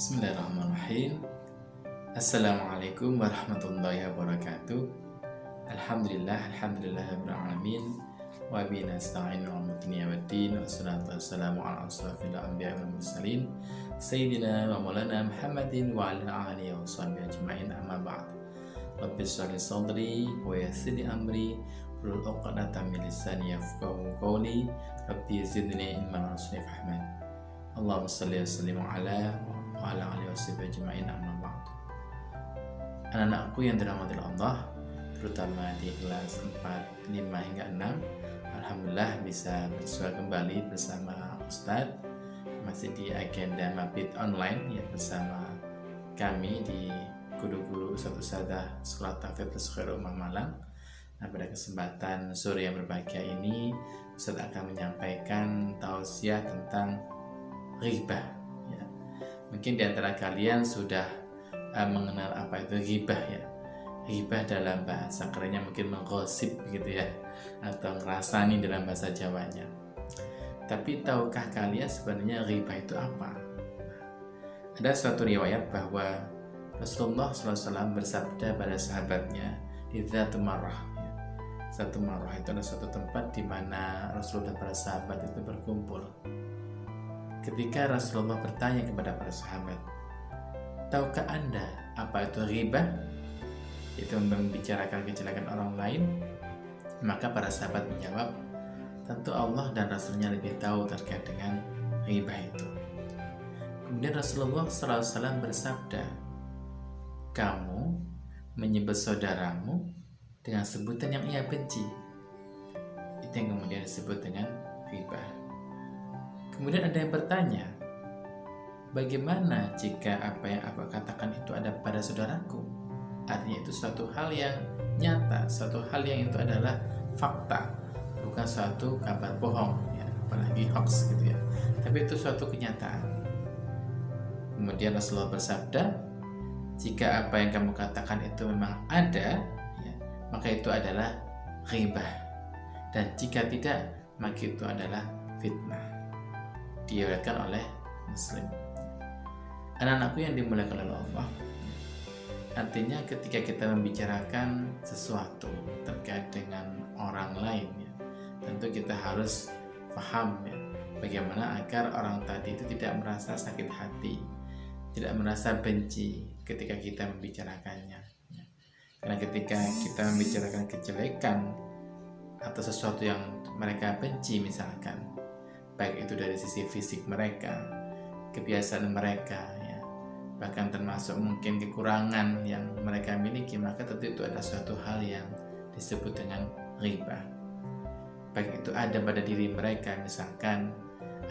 Bismillahirrahmanirrahim. Assalamualaikum warahmatullahi wabarakatuh. Alhamdulillahirabbil alamin. Wa bihi nasta'inu ala umuri waddin. Wassalatu wassalamu ala asrofil anbiya'i wal mursalin sayyidina wa maulana Muhammadin wa ala alihi wa sahbihi ajma'in, amma ba'd. Rabbi shrah li sadri wa yassir li amri wahlul 'uqdatam min lisani yafqahu qawli. Rabbi zidni ilman warzuqni fahman. Allahumma shalli wa sallim ala wa ala alihi washabihi ajma'in, amma ba'd. Anak-anakku yang dirahmati Allah, terutama di kelas 4, 5 hingga 6, alhamdulillah bisa bersua kembali bersama Ustadz, masih di agenda mabit online ya, bersama kami di guru-guru Ustadz Sekolah Tahfidz Khairul Ummah Malang. Nah, pada kesempatan sore yang berbahagia ini, Ustadz akan menyampaikan tausiah tentang ghibah. Mungkin di antara kalian sudah mengenal apa itu ghibah ya. Ghibah dalam bahasa kerennya mungkin menggosip gitu ya, atau ngerasani dalam bahasa Jawanya. Tapi tahukah kalian sebenarnya ghibah itu apa? Ada suatu riwayat bahwa Rasulullah SAW bersabda pada sahabatnya, "Idza tumarrah." Ya. Satu marrah itu adalah suatu tempat di mana Rasulullah dan para sahabat itu berkumpul. Ketika Rasulullah bertanya kepada para sahabat, "Tahukah Anda apa itu ghibah?" Itu membicarakan kejelekan orang lain. Maka para sahabat menjawab, "Tentu Allah dan Rasulnya lebih tahu terkait dengan ghibah itu." Kemudian Rasulullah SAW bersabda, "Kamu menyebut saudaramu dengan sebutan yang ia benci." Itu yang kemudian disebut dengan ghibah. Kemudian ada yang bertanya, bagaimana jika apa yang aku katakan itu ada pada saudaraku? Artinya itu suatu hal yang nyata, suatu hal yang itu adalah fakta, bukan suatu kabar bohong ya, apalagi hoax gitu ya, tapi itu suatu kenyataan. Kemudian Rasulullah bersabda, jika apa yang kamu katakan itu memang ada ya, maka itu adalah ghibah, dan jika tidak, maka itu adalah fitnah. Diriwayatkan oleh Muslim. Anak-anakku yang dimuliakan oleh Allah, artinya ketika kita membicarakan sesuatu terkait dengan orang lain ya, tentu kita harus paham ya, bagaimana agar orang tadi itu tidak merasa sakit hati, tidak merasa benci ketika kita membicarakannya ya. Karena ketika kita membicarakan kejelekan atau sesuatu yang mereka benci misalkan, baik itu dari sisi fisik mereka, kebiasaan mereka ya, bahkan termasuk mungkin kekurangan yang mereka miliki, maka tentu itu ada suatu hal yang disebut dengan ghibah. Baik itu ada pada diri mereka, misalkan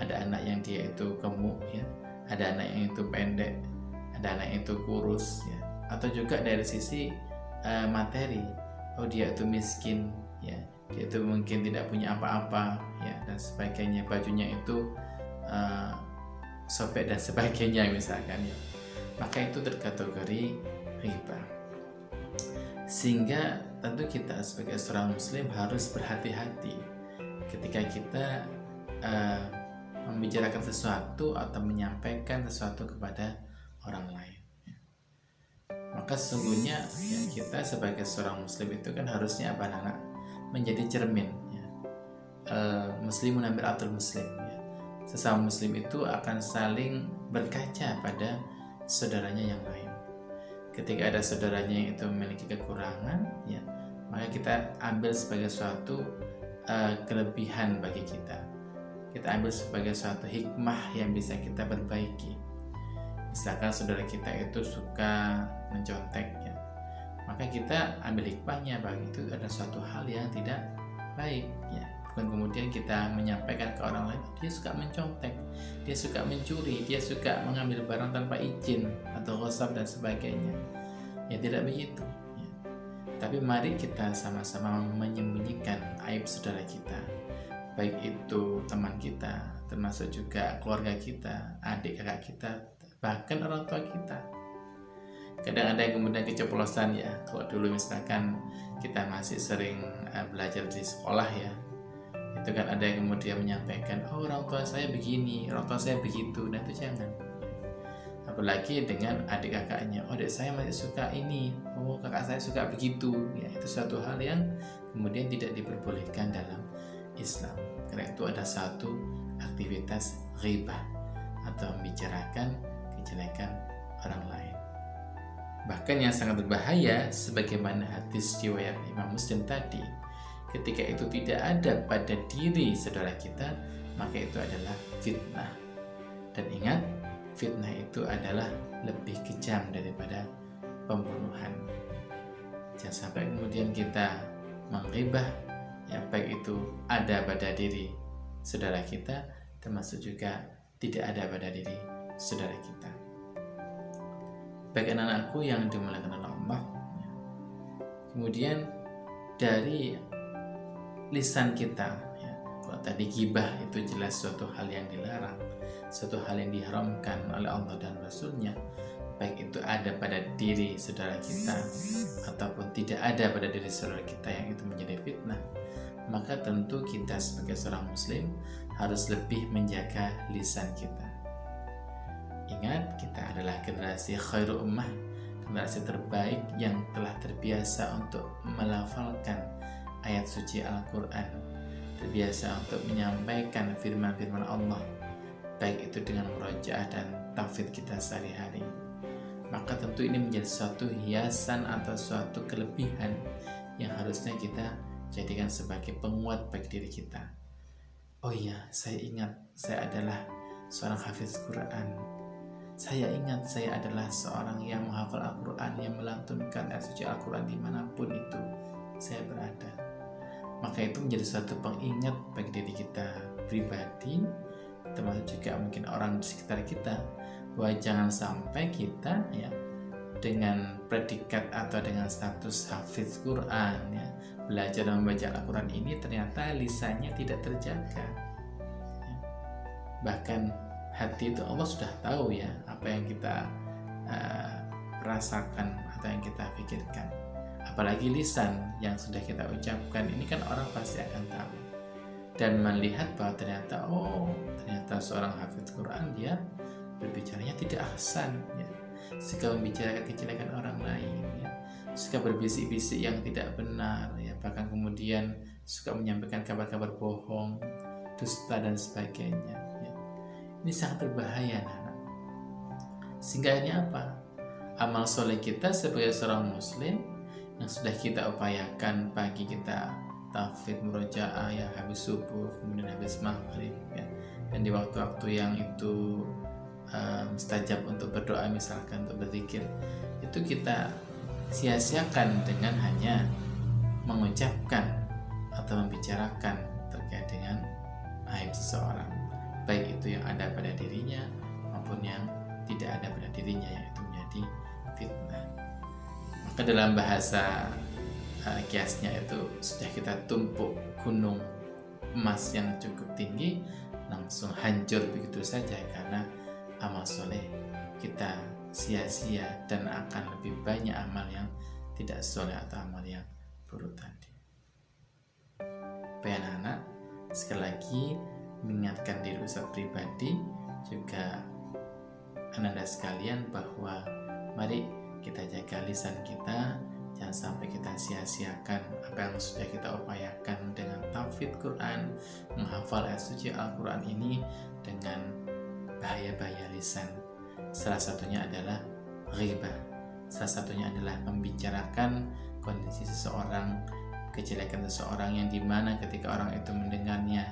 ada anak yang dia itu gemuk ya, ada anak yang itu pendek, ada anak yang itu kurus ya, atau juga dari sisi materi, oh dia itu miskin ya, dia itu mungkin tidak punya apa-apa ya, dan sebagainya, bajunya itu sobek dan sebagainya misalkan ya, maka itu terkategori ghibah. Sehingga tentu kita sebagai seorang muslim harus berhati-hati ketika kita membicarakan sesuatu atau menyampaikan sesuatu kepada orang lain. Maka sesungguhnya ya, kita sebagai seorang muslim itu kan harusnya apa, anak-anak, menjadi cermin ya. Muslimun mir'atul muslim ya. Sesama muslim itu akan saling berkaca pada saudaranya yang lain. Ketika ada saudaranya yang itu memiliki kekurangan ya, maka kita ambil sebagai suatu kelebihan bagi kita. Kita ambil sebagai suatu hikmah yang bisa kita perbaiki. Misalkan saudara kita itu suka mencontek ya, maka kita ambil hikmahnya, bagi itu ada suatu hal yang tidak baik ya. Bukan kemudian kita menyampaikan ke orang lain, dia suka mencontek, dia suka mencuri, dia suka mengambil barang tanpa izin atau ghosab dan sebagainya ya, tidak begitu ya. Tapi mari kita sama-sama menyembunyikan aib saudara kita, baik itu teman kita, termasuk juga keluarga kita, adik kakak kita, bahkan orang tua kita. Kadang ada yang kemudian keceplosan ya, kalau dulu misalkan kita masih sering belajar di sekolah ya, itu kan ada yang kemudian menyampaikan, oh orang tua saya begini, orang tua saya begitu. Nah itu jangan. apalagi dengan adik kakaknya. Oh, adik saya masih suka ini, oh kakak saya suka begitu ya. Itu suatu hal yang kemudian tidak diperbolehkan dalam Islam, karena itu ada satu aktivitas ghibah atau membicarakan kejelekan orang lain. Bahkan yang sangat berbahaya, sebagaimana hadis riwayat Imam Muslim tadi, ketika itu tidak ada pada diri saudara kita, maka itu adalah fitnah. Dan ingat, fitnah itu adalah lebih kejam daripada pembunuhan. Jangan sampai kemudian kita menghibah, ya, baik itu ada pada diri saudara kita, termasuk juga tidak ada pada diri saudara kita. Baik anak-anakku yang dimuliakan oleh Allah, kemudian dari lisan kita, ya, kalau tadi ghibah itu jelas suatu hal yang dilarang, suatu hal yang diharamkan oleh Allah dan Rasulnya, baik itu ada pada diri saudara kita ataupun tidak ada pada diri saudara kita yang itu menjadi fitnah, maka tentu kita sebagai seorang muslim harus lebih menjaga lisan kita. Ingat, kita adalah generasi khairu ummah, generasi terbaik yang telah terbiasa untuk melafalkan ayat suci Al-Quran, terbiasa untuk menyampaikan firman-firman Allah, baik itu dengan murojaah dan tahfidz kita sehari-hari. Maka tentu ini menjadi suatu hiasan atau suatu kelebihan yang harusnya kita jadikan sebagai penguat bagi diri kita. Oh iya, saya ingat saya adalah seorang hafiz Quran. Saya ingat saya adalah seorang yang menghafal Al-Quran, yang melantunkan ayat suci Al-Quran dimanapun itu saya berada. Maka itu menjadi suatu pengingat bagi diri kita pribadi, termasuk juga mungkin orang di sekitar kita, bahwa jangan sampai kita, ya, dengan predikat atau dengan status hafiz Quran, ya, belajar dan membaca Al-Quran ini ternyata lisannya tidak terjaga, ya. Bahkan hati itu Allah sudah tahu, ya, apa yang kita rasakan atau yang kita pikirkan. Apalagi lisan yang sudah kita ucapkan ini kan orang pasti akan tahu dan melihat bahwa ternyata seorang hafiz Quran dia berbicaranya tidak ahsan, ya, suka membicarakan kejelekan orang lain, ya, suka berbisik-bisik yang tidak benar, ya, bahkan kemudian suka menyampaikan kabar-kabar bohong, dusta dan sebagainya, ya. Ini sangat berbahaya, anak-anak. Sehingga ini apa? Amal soleh kita sebagai seorang muslim yang sudah kita upayakan, pagi kita tahfidz murojaah, ya, habis subuh, kemudian habis maghrib, ya, dan di waktu-waktu yang itu mustajab untuk berdoa, misalkan untuk berzikir, itu kita sia-siakan dengan hanya mengucapkan atau membicarakan terkait dengan aib seseorang, baik itu yang ada pada dirinya maupun yang tidak ada pada dirinya, yang itu menjadi fitnah. Maka dalam bahasa kiasnya itu sudah kita tumpuk gunung emas yang cukup tinggi, langsung hancur begitu saja karena amal soleh kita sia-sia dan akan lebih banyak amal yang tidak soleh atau amal yang buruk tadi. Baik anak-anak, sekali lagi mengingatkan diri Ustaz pribadi juga ananda sekalian bahwa mari kita jaga lisan kita, jangan sampai kita sia-siakan apa yang sudah kita upayakan dengan tahfidz Quran, menghafal ayat suci Al-Quran ini dengan bahaya-bahaya lisan. Salah satunya adalah ghibah, salah satunya adalah membicarakan kondisi seseorang, kejelekan seseorang yang dimana ketika orang itu mendengarnya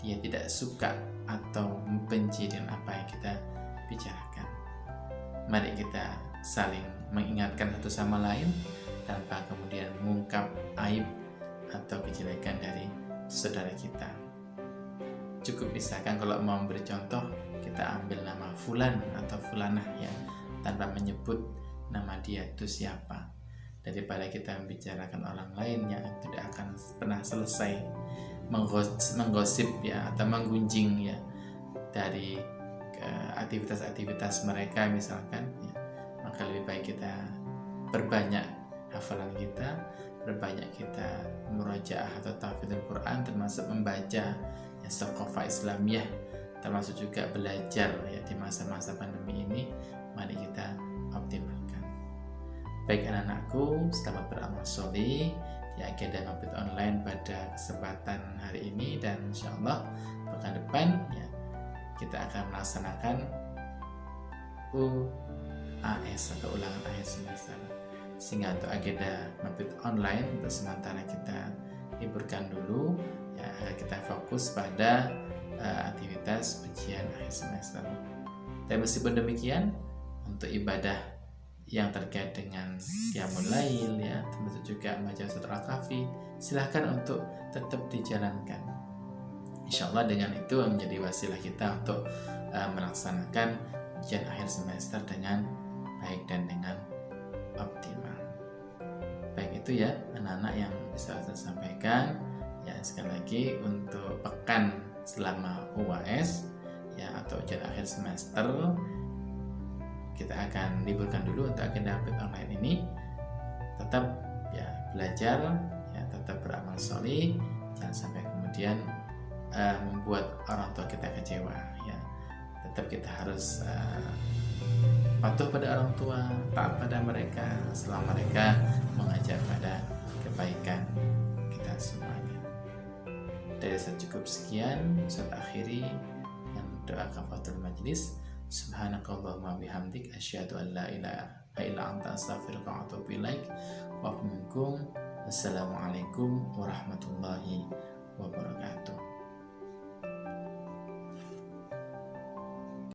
dia tidak suka atau membenci dengan apa yang kita bicarakan. Mari kita saling mengingatkan satu sama lain tanpa kemudian mengungkap aib atau kejelekan dari saudara kita. Cukup misalkan kalau mau memberi contoh, kita ambil nama fulan atau fulanah, ya, tanpa menyebut nama dia itu siapa, daripada kita membicarakan orang lain yang tidak akan pernah selesai menggosip, ya, atau menggunjing, ya, dari aktivitas-aktivitas mereka misalkan, ya. Maka lebih baik kita perbanyak hafalan kita, perbanyak kita murojaah atau tahfidzul Quran, termasuk membaca, ya, thaqafah Islamiyah, termasuk juga belajar, ya, di masa-masa pandemi ini mari kita optimalkan. Baik anak-anakku, selamat beramal soleh di agenda Mabit Online pada kesempatan hari ini, dan insya Allah pekan depan ya kita akan melaksanakan UAS atau ulangan akhir semester. Sehingga untuk agenda Mabit Online untuk sementara kita liburkan dulu ya, agar kita fokus pada aktivitas ujian akhir semester. Dan meskipun demikian, untuk ibadah yang terkait dengan qiyamul lail ya, termasuk juga membaca surat Al-Kahfi, silahkan untuk tetap dijalankan. Insya Allah dengan itu menjadi wasilah kita untuk melaksanakan ujian akhir semester dengan baik dan dengan optimal. Baik, itu ya anak-anak yang bisa saya sampaikan ya. Sekali lagi, untuk pekan selama UAS ya atau ujian akhir semester, kita akan liburkan dulu untuk agenda Mabit Online ini. Tetap ya belajar ya, tetap beramal soleh, jangan sampai kemudian membuat orang tua kita kecewa ya. Tetap kita harus patuh pada orang tua, taat pada mereka selama mereka mengajar pada kebaikan kita semuanya. Dari saya cukup sekian, saya akhiri dan doa kafaratul majlis. Subhanakallahumma bihamdik asyhadu an la ilaha illa anta astaghfiruka wa atubu ilaik. Wa minkum. Wassalamualaikum warahmatullahi wabarakatuh.